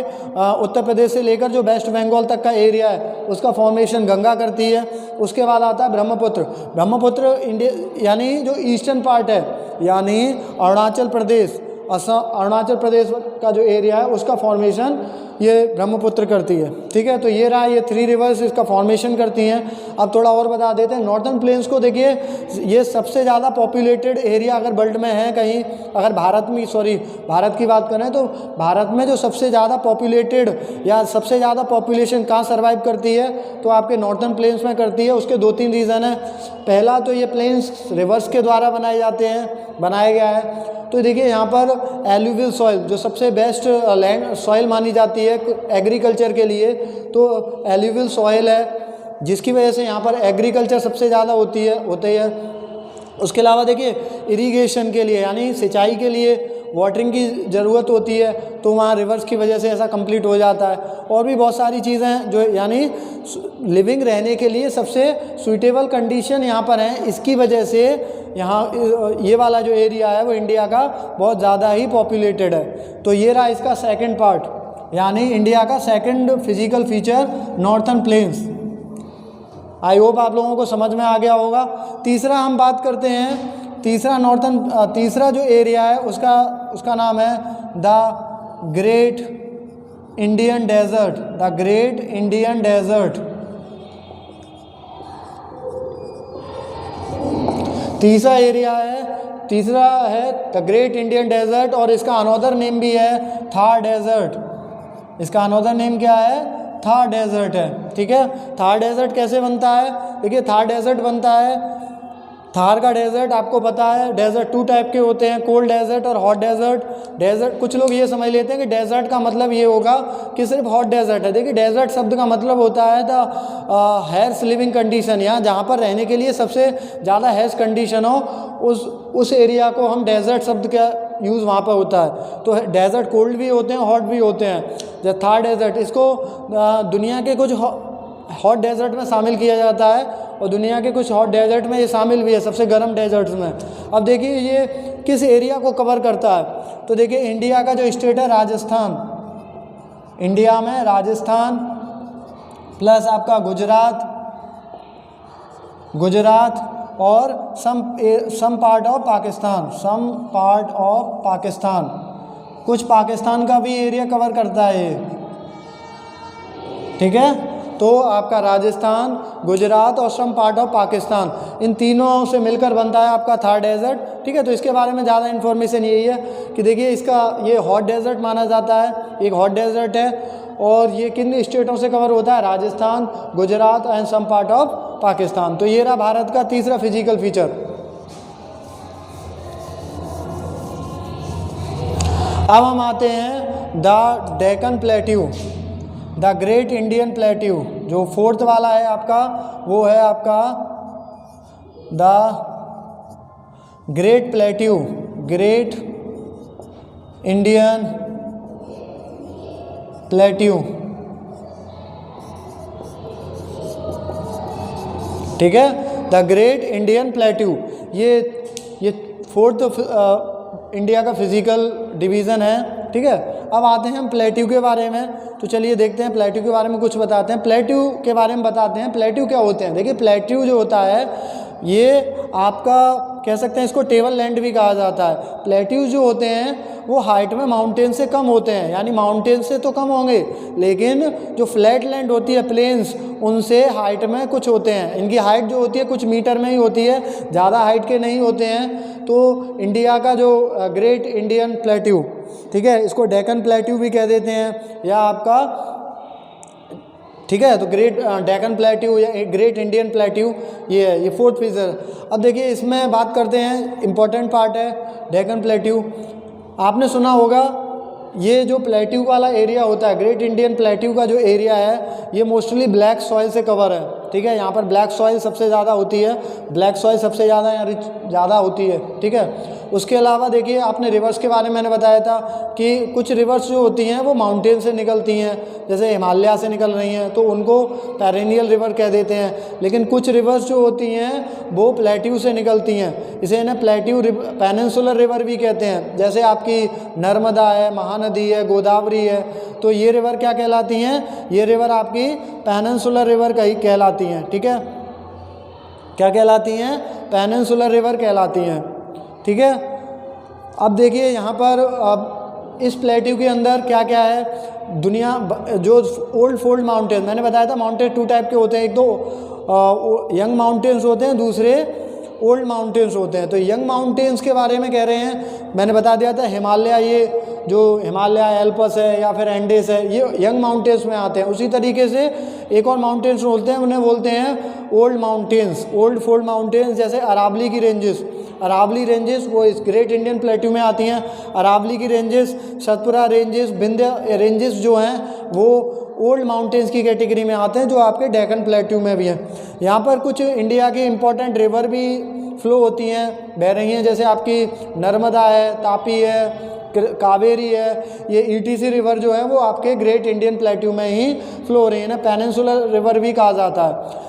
उत्तर प्रदेश से लेकर जो वेस्ट बंगाल तक का एरिया है उसका फॉर्मेशन गंगा करती है। उसके बाद आता है ब्रह्मपुत्र इंडिया, यानी जो ईस्टर्न पार्ट है, यानी अरुणाचल प्रदेश, असम, अरुणाचल प्रदेश का जो एरिया है उसका फॉर्मेशन ये ब्रह्मपुत्र करती है, ठीक है। तो ये रहा, ये 3 रिवर्स इसका फॉर्मेशन करती हैं। अब थोड़ा और बता देते हैं नॉर्थन प्लेन्स को। देखिए ये सबसे ज़्यादा पॉपुलेटेड एरिया अगर वर्ल्ड में है कहीं, अगर भारत की बात करें तो भारत में जो सबसे ज़्यादा पॉपुलेटेड या सबसे ज़्यादा पॉपुलेशन कहाँ सर्वाइव करती है तो आपके नॉर्थन प्लेन्स में करती है। उसके 2-3 रीज़न है। पहला तो ये प्लेन्स रिवर्स के द्वारा बनाया गया है। तो देखिए यहाँ पर एलुवियल सॉइल जो सबसे बेस्ट लैंड सॉइल मानी जाती है एग्रीकल्चर के लिए, तो एलुवियल सॉइल है, जिसकी वजह से यहाँ पर एग्रीकल्चर सबसे ज़्यादा होती है। उसके अलावा देखिए इरिगेशन के लिए, यानी सिंचाई के लिए वाटरिंग की ज़रूरत होती है, तो वहाँ रिवर्स की वजह से ऐसा कंप्लीट हो जाता है। और भी बहुत सारी चीज़ें हैं जो यानी लिविंग रहने के लिए सबसे सूटेबल कंडीशन यहाँ पर हैं। इसकी वजह से यहाँ ये वाला जो एरिया है वो इंडिया का बहुत ज़्यादा ही पॉपुलेटेड है। तो ये रहा इसका सेकंड पार्ट, यानी इंडिया का second physical feature northern plains. I hope आप लोगों को समझ में आ गया होगा। तीसरा हम बात करते हैं, तीसरा जो एरिया है उसका नाम है the great Indian desert. The great Indian desert तीसरा एरिया है, तीसरा है द ग्रेट इंडियन डेजर्ट, और इसका अनदर नेम भी है थार डेजर्ट। इसका अनदर नेम क्या है? थार डेजर्ट है। ठीक है, थार डेजर्ट कैसे बनता है? देखिए, थार डेजर्ट बनता है, थार का डेजर्ट आपको पता है डेजर्ट 2 टाइप के होते हैं, कोल्ड डेजर्ट और हॉट डेजर्ट। डेजर्ट कुछ लोग ये समझ लेते हैं कि डेजर्ट का मतलब ये होगा कि सिर्फ हॉट डेजर्ट है। देखिए, डेजर्ट शब्द का मतलब होता है द हैर्स लिविंग कंडीशन, यहाँ जहाँ पर रहने के लिए सबसे ज़्यादा हैर्स कंडीशन हो, उस एरिया को हम डेजर्ट शब्द का यूज़ वहाँ पर होता है। तो डेजर्ट कोल्ड भी होते हैं, हॉट भी होते हैं। जैसे थार डेजर्ट, इसको दुनिया के कुछ हॉट डेजर्ट में शामिल किया जाता है और दुनिया के कुछ हॉट डेजर्ट में ये शामिल भी है, सबसे गर्म डेजर्ट्स में। अब देखिए ये किस एरिया को कवर करता है, तो देखिए इंडिया का जो स्टेट है राजस्थान, इंडिया में राजस्थान प्लस आपका गुजरात और सम पार्ट ऑफ पाकिस्तान, कुछ पाकिस्तान का भी एरिया कवर करता है ये। ठीक है, तो आपका राजस्थान, गुजरात और सम पार्ट ऑफ पाकिस्तान, इन तीनों से मिलकर बनता है आपका थार डेजर्ट। ठीक है, तो इसके बारे में ज़्यादा इन्फॉर्मेशन यही है कि देखिए ये हॉट डेजर्ट माना जाता है, एक हॉट डेजर्ट है, और ये किन स्टेटों से कवर होता है? Rajasthan, Gujarat and some part of Pakistan. तो ये रहा भारत का तीसरा फिजिकल फीचर। अब हम आते हैं the Deccan plateau, the great Indian plateau. जो फोर्थ वाला है आपका, वो है आपका the great plateau, great Indian plateau. ठीक है, द ग्रेट इंडियन प्लेट्यू, ये फोर्थ इंडिया का फिजिकल डिवीज़न है। ठीक है, अब आते हैं हम प्लेट्यू के बारे में। तो चलिए देखते हैं प्लेट्यू के बारे में कुछ बताते हैं। प्लेट्यू के बारे में बताते हैं, प्लेट्यू क्या होते हैं। देखिए, प्लेट्यू जो होता है ये आपका कह सकते हैं, इसको टेबल लैंड भी कहा जाता है। प्लेट्यूज जो होते हैं वो हाइट में माउंटेन से कम होते हैं, यानी माउंटेन से तो कम होंगे, लेकिन जो फ्लैट लैंड होती है, प्लेन्स, उनसे हाइट में कुछ होते हैं। इनकी हाइट जो होती है कुछ मीटर में ही होती है, ज़्यादा हाइट के नहीं होते हैं। तो इंडिया का जो ग्रेट इंडियन प्लेट्यू, ठीक है, इसको डेक्कन प्लेट्यू भी कह देते हैं, या आपका, ठीक है, तो ग्रेट डेक्कन प्लेट्यू या ग्रेट इंडियन प्लेट्यू ये है, ये फोर्थ फीचर। अब देखिए इसमें बात करते हैं, इंपॉर्टेंट पार्ट है डेक्कन प्लेट्यू। आपने सुना होगा ये जो प्लेट्यू वाला एरिया होता है, ग्रेट इंडियन प्लेट्यू का जो एरिया है, ये मोस्टली ब्लैक सॉइल से कवर है। ठीक है, यहाँ पर ब्लैक सॉइल सबसे ज़्यादा होती है, ब्लैक सॉइल सबसे ज़्यादा यहाँ रिच ज़्यादा होती है। ठीक है, उसके अलावा देखिए आपने रिवर्स के बारे में मैंने बताया था कि कुछ रिवर्स जो होती हैं वो माउंटेन से निकलती हैं, जैसे हिमालय से निकल रही हैं तो उनको पेरेनियल रिवर कह देते हैं। लेकिन कुछ रिवर्स जो होती हैं वो प्लेट्यू से निकलती हैं, इसे ना प्लेट्यू पेनिनसुलर रिवर भी कहते हैं। जैसे आपकी नर्मदा है, महानदी है, गोदावरी है, तो ये रिवर क्या कहलाती हैं? ये रिवर आपकी पेनिनसुलर रिवर का ही कहलाती हैं। ठीक है, क्या कहलाती हैं? पेनिनसुलर रिवर कहलाती हैं। ठीक है, अब देखिए यहाँ पर अब इस प्लेट्यू के अंदर क्या क्या है। दुनिया जो ओल्ड फोल्ड माउंटेन, मैंने बताया था माउंटेन 2 टाइप के होते हैं, एक तो यंग माउंटेन्स होते हैं, दूसरे ओल्ड माउंटेन्स होते हैं। तो यंग माउंटेन्स के बारे में कह रहे हैं, मैंने बता दिया था हिमालय, ये जो हिमालय एल्पस है या फिर एंडेस है, ये यंग माउंटेन्स में आते हैं। उसी तरीके से एक और माउंटेन्स बोलते हैं, उन्हें बोलते हैं old mountains, old fold mountains. जैसे अरावली की रेंजेस, अरावली रेंजेस वो इस ग्रेट इंडियन प्लेट्यू में आती हैं। अरावली की ranges, Satpura ranges, Vindhya ranges जो हैं वो ओल्ड माउंटेन्स की कैटेगरी में आते हैं, जो आपके डेक्कन प्लेट्यू में भी हैं। यहाँ पर कुछ इंडिया की इंपॉर्टेंट रिवर भी फ्लो होती हैं, बह रही हैं, जैसे आपकी नर्मदा है, तापी है, कावेरी है, ये ईटीसी रिवर जो है वो आपके ग्रेट इंडियन प्लेट्यू में ही फ्लो हो रही है ना, पेनिनसुलर रिवर भी कहा जाता है।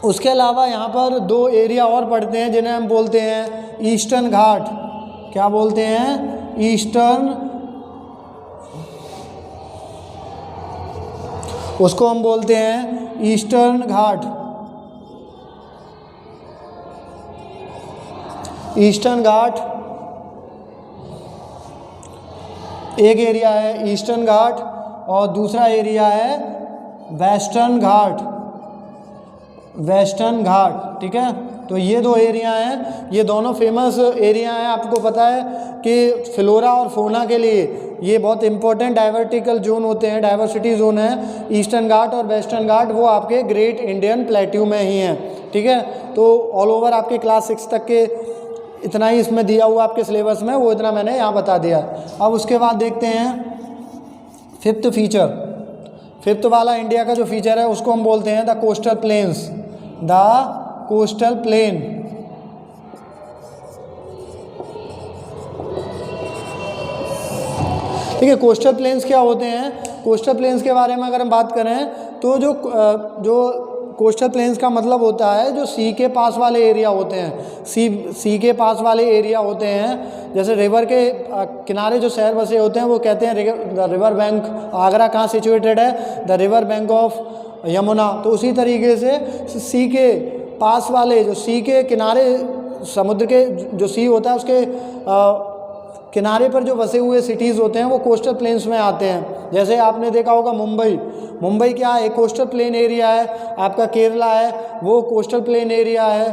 उसके अलावा यहाँ पर 2 एरिया और पड़ते हैं जिन्हें हम बोलते हैं ईस्टर्न घाट। क्या बोलते हैं? ईस्टर्न, उसको हम बोलते हैं ईस्टर्न घाट। ईस्टर्न घाट एक एरिया है ईस्टर्न घाट, और दूसरा एरिया है वेस्टर्न घाट। वेस्टर्न घाट, ठीक है। तो ये 2 एरिया हैं, ये दोनों फेमस एरिया हैं। आपको पता है कि फ्लोरा और फोना के लिए ये बहुत इंपॉर्टेंट डाइवर्टिकल जोन होते हैं, डाइवर्सिटी जोन है। ईस्टर्न घाट और वेस्टर्न घाट वो आपके ग्रेट इंडियन प्लेट्यू में ही हैं, ठीक है। तो ऑल ओवर आपके क्लास 6 तक के इतना ही इसमें दिया हुआ आपके सिलेबस में, वो इतना मैंने यहाँ बता दिया। अब उसके बाद देखते हैं 5th फीचर। 5th वाला इंडिया का जो फीचर है उसको हम बोलते हैं the coastal planes. The coastal plain, ठीक है। कोस्टल प्लेन्स क्या होते हैं? कोस्टल प्लेन्स के बारे में अगर हम बात करें तो जो कोस्टल प्लेन्स का मतलब होता है जो सी के पास वाले एरिया होते हैं। सी के पास वाले एरिया होते हैं, जैसे रिवर के किनारे जो शहर बसे होते हैं वो कहते हैं द रिवर बैंक। आगरा कहाँ सिचुएटेड है? The river bank of Yamuna. तो उसी तरीके से सी के पास वाले, जो सी के किनारे, समुद्र के जो सी होता है उसके किनारे पर जो बसे हुए सिटीज़ होते हैं वो कोस्टल प्लेन्स में आते हैं। जैसे आपने देखा होगा मुंबई क्या है? एक कोस्टल प्लेन एरिया है। आपका केरला है वो कोस्टल प्लेन एरिया है।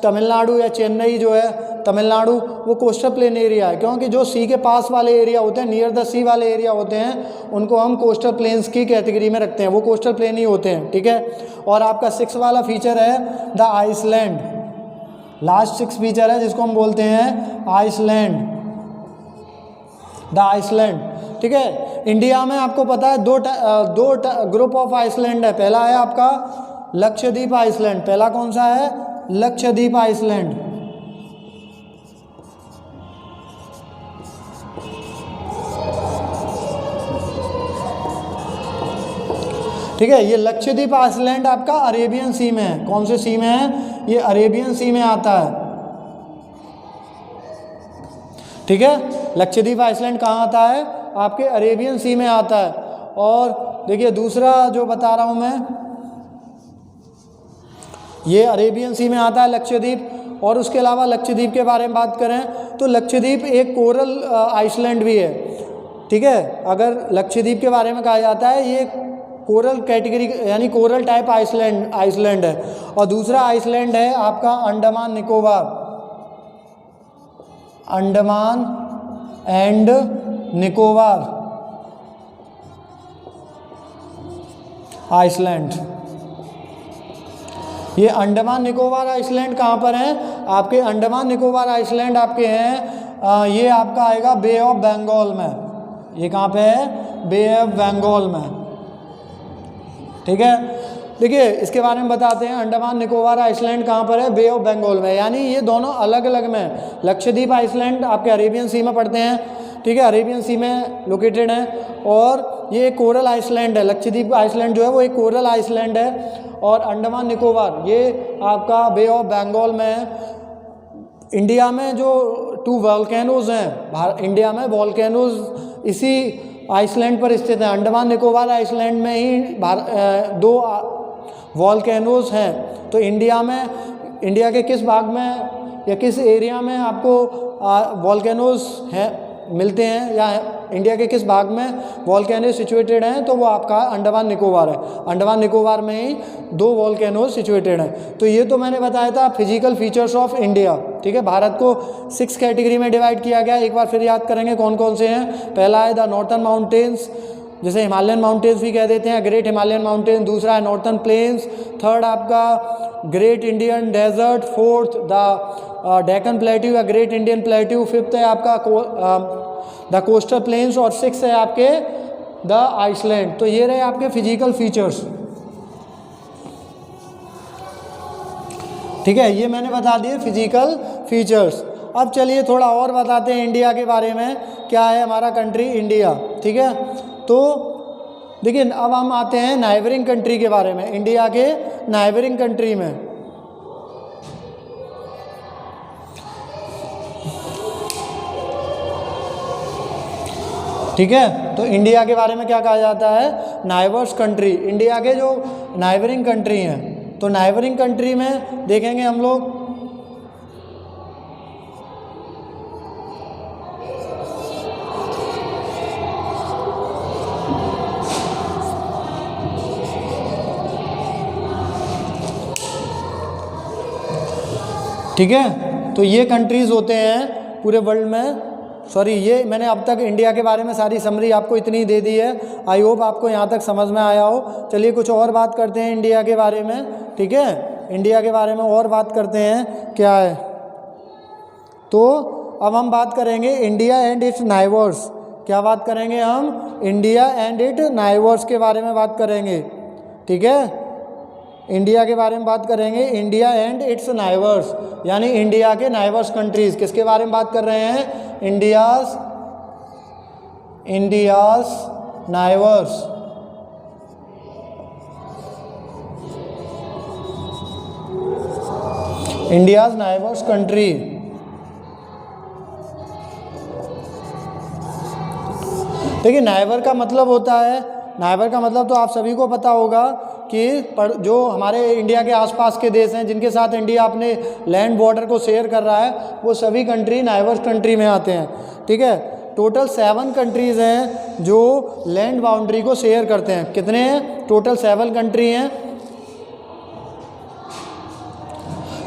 तमिलनाडु या चेन्नई जो है तमिलनाडु वो कोस्टल प्लेन एरिया है, क्योंकि जो सी के पास वाले एरिया होते हैं, नियर द सी वाले एरिया होते हैं, उनको हम कोस्टल प्लेन्स की कैटेगरी में रखते हैं, वो कोस्टल प्लेन ही होते हैं, ठीक है। और आपका 6 वाला फीचर है द आइसलैंड। लास्ट 6 फीचर है जिसको हम बोलते हैं आइसलैंड, द आइसलैंड, ठीक है। इंडिया में आपको पता है दो ग्रुप ऑफ आइसलैंड है। पहला है आपका लक्षद्वीप आइसलैंड। पहला कौन सा है? लक्षद्वीप आइसलैंड, ठीक है। ये लक्षद्वीप आइसलैंड आपका अरेबियन सी में है। कौन से सी में है? ये अरेबियन सी में आता है, ठीक है। लक्षद्वीप आइसलैंड कहाँ आता है? आपके अरेबियन सी में आता है। और देखिए दूसरा जो बता रहा हूँ मैं, ये अरेबियन सी में आता है लक्षद्वीप। और उसके अलावा लक्षद्वीप के बारे में बात करें तो लक्षद्वीप एक कोरल आइसलैंड भी है, ठीक है। अगर लक्षद्वीप के बारे में कहा जाता है ये कोरल कैटेगरी यानी कोरल टाइप आइसलैंड है। और दूसरा आइसलैंड है आपका अंडमान निकोबार, अंडमान एंड निकोबार आइसलैंड। ये अंडमान निकोबार आइसलैंड कहाँ पर हैं? आपके अंडमान निकोबार आइसलैंड आपके हैं ये आपका आएगा बे ऑफ बंगाल में। ये कहाँ पे है? बे ऑफ बंगाल में, ठीक है। देखिए इसके बारे में बताते हैं। अंडमान निकोबार आइसलैंड कहाँ पर है? बे ऑफ बंगाल में। यानी ये दोनों अलग अलग में। लक्षद्वीप आइसलैंड आपके अरेबियन सी में पड़ते हैं, ठीक है, अरेबियन सी में लोकेटेड है। और ये एक कोरल आइसलैंड है। लक्षद्वीप आइसलैंड जो है वो एक कोरल आइसलैंड है। और अंडमान निकोबार ये आपका बे ऑफ बंगाल में है। इंडिया में जो 2 वॉल्केनोज हैं, इंडिया में वॉल्केनोज इसी आइसलैंड पर स्थित है। अंडमान निकोबार आइसलैंड में ही 2 वॉल्केनोज हैं। तो इंडिया के किस भाग में या किस एरिया में आपको वॉल्केनोज हैं मिलते हैं, या इंडिया के किस भाग में वॉल्केनो सिचुएटेड हैं, तो वो आपका अंडमान निकोबार है। अंडमान निकोबार में ही 2 वॉल्केनोज सिचुएटेड हैं। तो ये तो मैंने बताया था फिजिकल फीचर्स ऑफ इंडिया, ठीक है। भारत को 6 कैटेगरी में डिवाइड किया गया। एक बार फिर याद करेंगे कौन कौन से हैं। पहला है द नॉर्थर्न माउंटेन्स, जिसे हिमालयन माउंटेन्स भी कह देते हैं, ग्रेट हिमालयन माउंटेन। दूसरा है नॉर्थर्न प्लेन्स। थर्ड आपका great Indian desert. Fourth the Deccan plateau या ग्रेट इंडियन प्लेट्यू। फिफ्थ है आपका द कोस्टल प्लेन्स। और 6 है आपके द आइसलैंड। तो ये रहे आपके फिजिकल फीचर्स, ठीक है। ये मैंने बता दिए फिजिकल फीचर्स। अब चलिए थोड़ा और बताते हैं इंडिया के बारे में, क्या है हमारा कंट्री इंडिया। ठीक है, तो देखिए अब हम आते हैं नाइबरिंग कंट्री के बारे में, इंडिया के नाइबरिंग कंट्री में। ठीक है, तो इंडिया के बारे में क्या कहा जाता है, नाइबर्स कंट्री, इंडिया के जो नाइबरिंग कंट्री हैं। तो नाइबरिंग कंट्री में देखेंगे हम लोग, ठीक है, तो ये कंट्रीज़ होते हैं पूरे वर्ल्ड में। सॉरी, ये मैंने अब तक इंडिया के बारे में सारी समरी आपको इतनी दे दी है। आई होप आपको यहाँ तक समझ में आया हो। चलिए कुछ और बात करते हैं इंडिया के बारे में। ठीक है, इंडिया के बारे में और बात करते हैं क्या है। तो अब हम बात करेंगे इंडिया एंड इट्स नाइबर्स। क्या बात करेंगे हम, इंडिया एंड इट नाइबर्स के बारे में बात करेंगे। ठीक है, इंडिया के बारे में बात करेंगे, इंडिया एंड इट्स नाइबर्स, यानी इंडिया के नाइबर्स कंट्रीज़। किसके बारे में बात कर रहे हैं, India's neighbours. India's neighbours country. देखिए नाइबर का मतलब होता है, नाइबर का मतलब तो आप सभी को पता होगा कि जो हमारे इंडिया के आसपास के देश हैं जिनके साथ इंडिया अपने लैंड बॉर्डर को शेयर कर रहा है, वो सभी कंट्री नाइबर्स कंट्री में आते हैं। ठीक है, टोटल 7 कंट्रीज़ हैं जो लैंड बाउंड्री को शेयर करते हैं। कितने हैं, टोटल 7 कंट्री हैं।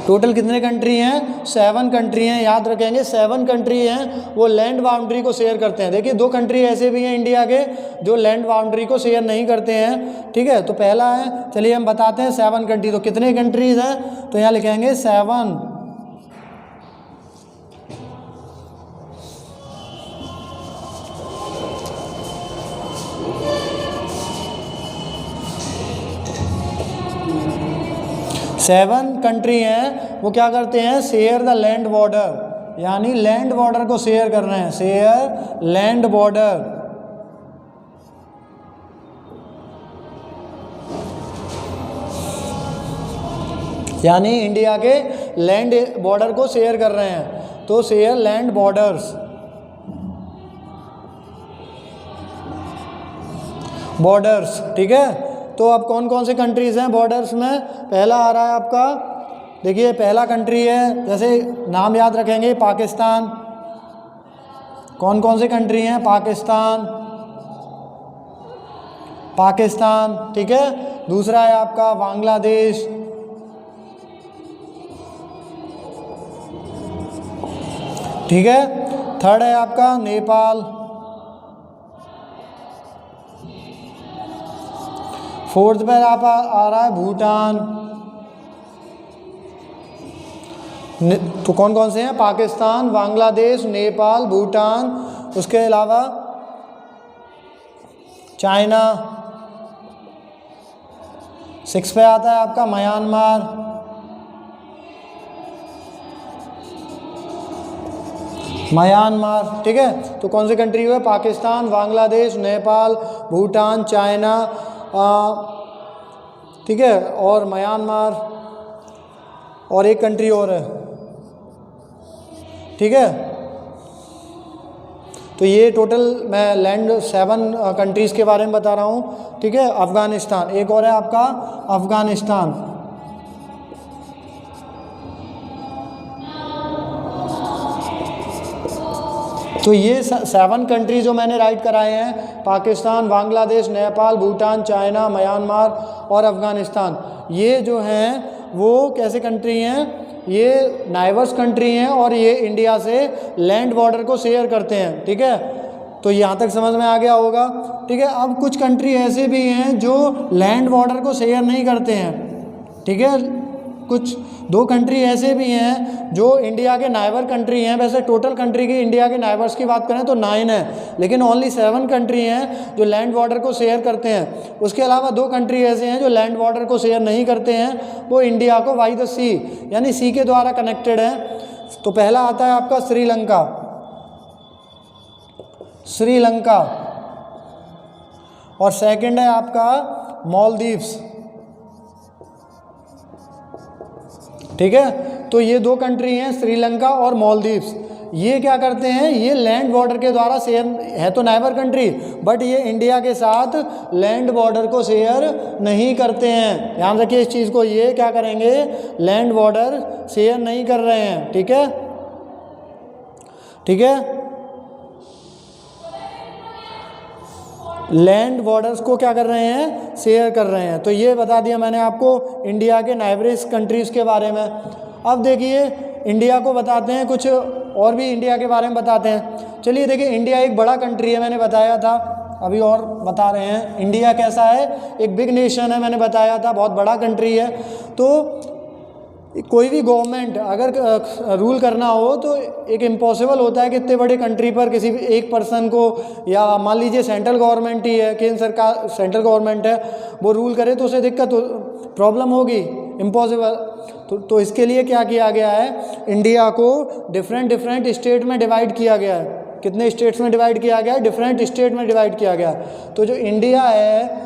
टोटल कितने कंट्री हैं, 7 कंट्री हैं। याद रखेंगे 7 कंट्री हैं वो लैंड बाउंड्री को शेयर करते हैं। देखिए 2 कंट्री ऐसे भी हैं इंडिया के जो लैंड बाउंड्री को शेयर नहीं करते हैं। ठीक है, तो पहला है, चलिए हम बताते हैं 7 कंट्री। तो कितने कंट्रीज़ हैं, तो यहाँ लिखेंगे 7। सेवन कंट्री हैं वो क्या करते हैं, शेयर द लैंड बॉर्डर, यानी लैंड बॉर्डर को शेयर कर रहे हैं, शेयर लैंड बॉर्डर। यानी इंडिया के लैंड बॉर्डर को शेयर कर रहे हैं, तो शेयर लैंड बॉर्डर्स, बॉर्डर्स। ठीक है, तो अब कौन कौन से कंट्रीज़ हैं बॉर्डर्स में, पहला आ रहा है आपका, देखिए पहला कंट्री है, जैसे नाम याद रखेंगे, पाकिस्तान। कौन कौन से कंट्री हैं, पाकिस्तान, पाकिस्तान। ठीक है, दूसरा है आपका बांग्लादेश, ठीक है, थर्ड है आपका नेपाल, फोर्थ पर आप आ रहा है भूटान। तो कौन कौन से हैं, पाकिस्तान, बांग्लादेश, नेपाल, भूटान, उसके अलावा चाइना। 6 पे आता है आपका म्यांमार, म्यांमार। ठीक है, तो कौन सी कंट्री हुए, पाकिस्तान, बांग्लादेश, नेपाल, भूटान, चाइना, ठीक है, और म्यांमार, और एक कंट्री और है। ठीक है, तो ये टोटल मैं लैंड 7 कंट्रीज़ के बारे में बता रहा हूँ। ठीक है, अफ़गानिस्तान, एक और है आपका अफ़गानिस्तान। तो ये 7 कंट्री जो मैंने राइट कराए हैं, पाकिस्तान, बांग्लादेश, नेपाल, भूटान, चाइना, म्यांमार और अफ़गानिस्तान, ये जो हैं वो कैसे कंट्री हैं, ये नाइबर्स कंट्री हैं और ये इंडिया से लैंड बॉर्डर को शेयर करते हैं। ठीक है, तो यहाँ तक समझ में आ गया होगा। ठीक है, अब कुछ कंट्री ऐसे भी हैं जो लैंड बॉर्डर को शेयर नहीं करते हैं। ठीक है, कुछ 2 कंट्री ऐसे भी हैं जो इंडिया के नाइबर कंट्री हैं। वैसे टोटल कंट्री की इंडिया के नाइबर्स की बात करें तो 9 है, लेकिन ओनली 7 कंट्री हैं जो लैंड बॉर्डर को शेयर करते हैं। उसके अलावा 2 कंट्री ऐसे हैं जो लैंड बॉर्डर को शेयर नहीं करते हैं, वो इंडिया को बाय द सी यानी सी के द्वारा कनेक्टेड हैं। तो पहला आता है आपका श्रीलंका, श्रीलंका, और सेकंड है आपका मालदीव्स। ठीक है, तो ये दो कंट्री हैं श्रीलंका और मालदीव्स। ये क्या करते हैं, ये लैंड बॉर्डर के द्वारा शेयर है तो नाइबर कंट्री, बट ये इंडिया के साथ लैंड बॉर्डर को शेयर नहीं करते हैं। ध्यान रखिए इस चीज़ को, ये क्या करेंगे, लैंड बॉर्डर शेयर नहीं कर रहे हैं। ठीक है, ठीक है, लैंड बॉर्डर्स को क्या कर रहे हैं, शेयर कर रहे हैं। तो ये बता दिया मैंने आपको इंडिया के नाइबरिंग कंट्रीज़ के बारे में। अब देखिए इंडिया को बताते हैं, कुछ और भी इंडिया के बारे में बताते हैं। चलिए देखिए, इंडिया एक बड़ा कंट्री है, मैंने बताया था, अभी और बता रहे हैं। इंडिया कैसा है, एक बिग नेशन है, मैंने बताया था, बहुत बड़ा कंट्री है। तो कोई भी गवर्नमेंट अगर रूल करना हो तो एक इम्पॉसिबल होता है कि इतने बड़े कंट्री पर किसी भी एक पर्सन को, या मान लीजिए सेंट्रल गवर्नमेंट ही है, केंद्र सरकार सेंट्रल गवर्नमेंट है, वो रूल करे तो उसे दिक्कत प्रॉब्लम होगी, इम्पॉसिबल। तो इसके लिए क्या किया गया है, इंडिया को डिफरेंट स्टेट में डिवाइड किया गया है। कितने स्टेट्स में डिवाइड किया गया है, डिफरेंट स्टेट में डिवाइड किया गया है। तो जो इंडिया है,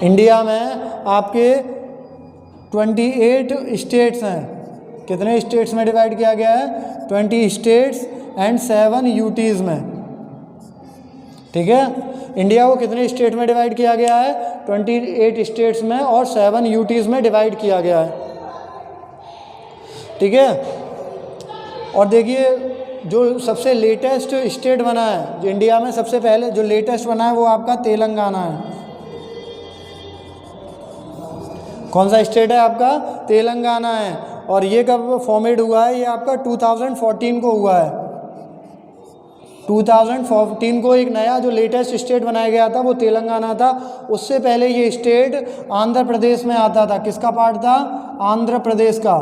इंडिया में आपके 28 स्टेट्स हैं। कितने स्टेट्स में डिवाइड किया गया है, 20 स्टेट्स एंड 7 यूटीज़ में। ठीक है, इंडिया को कितने स्टेट में डिवाइड किया गया है, 28 स्टेट्स में और 7 यूटीज़ में डिवाइड किया गया है। ठीक है, और देखिए जो सबसे लेटेस्ट स्टेट बना है, जो इंडिया में सबसे पहले जो लेटेस्ट बना है वो आपका तेलंगाना है। कौन सा स्टेट है आपका, तेलंगाना है। और ये कब फॉर्मेट हुआ है, ये आपका 2014 को हुआ है। 2014 को एक नया जो लेटेस्ट स्टेट बनाया गया था वो तेलंगाना था। उससे पहले ये स्टेट आंध्र प्रदेश में आता था। किसका पार्ट था, आंध्र प्रदेश का।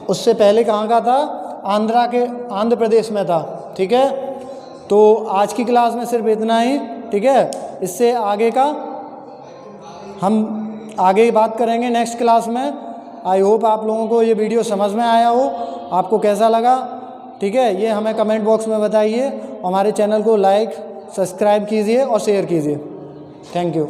उससे पहले कहाँ का था, आंध्र प्रदेश में था। ठीक है, तो आज की क्लास में सिर्फ इतना ही। ठीक है, इससे आगे का हम आगे बात करेंगे नेक्स्ट क्लास में। आई होप आप लोगों को ये वीडियो समझ में आया हो, आपको कैसा लगा। ठीक है, ये हमें कमेंट बॉक्स में बताइए। हमारे चैनल को लाइक, सब्सक्राइब कीजिए और शेयर कीजिए। Thank you.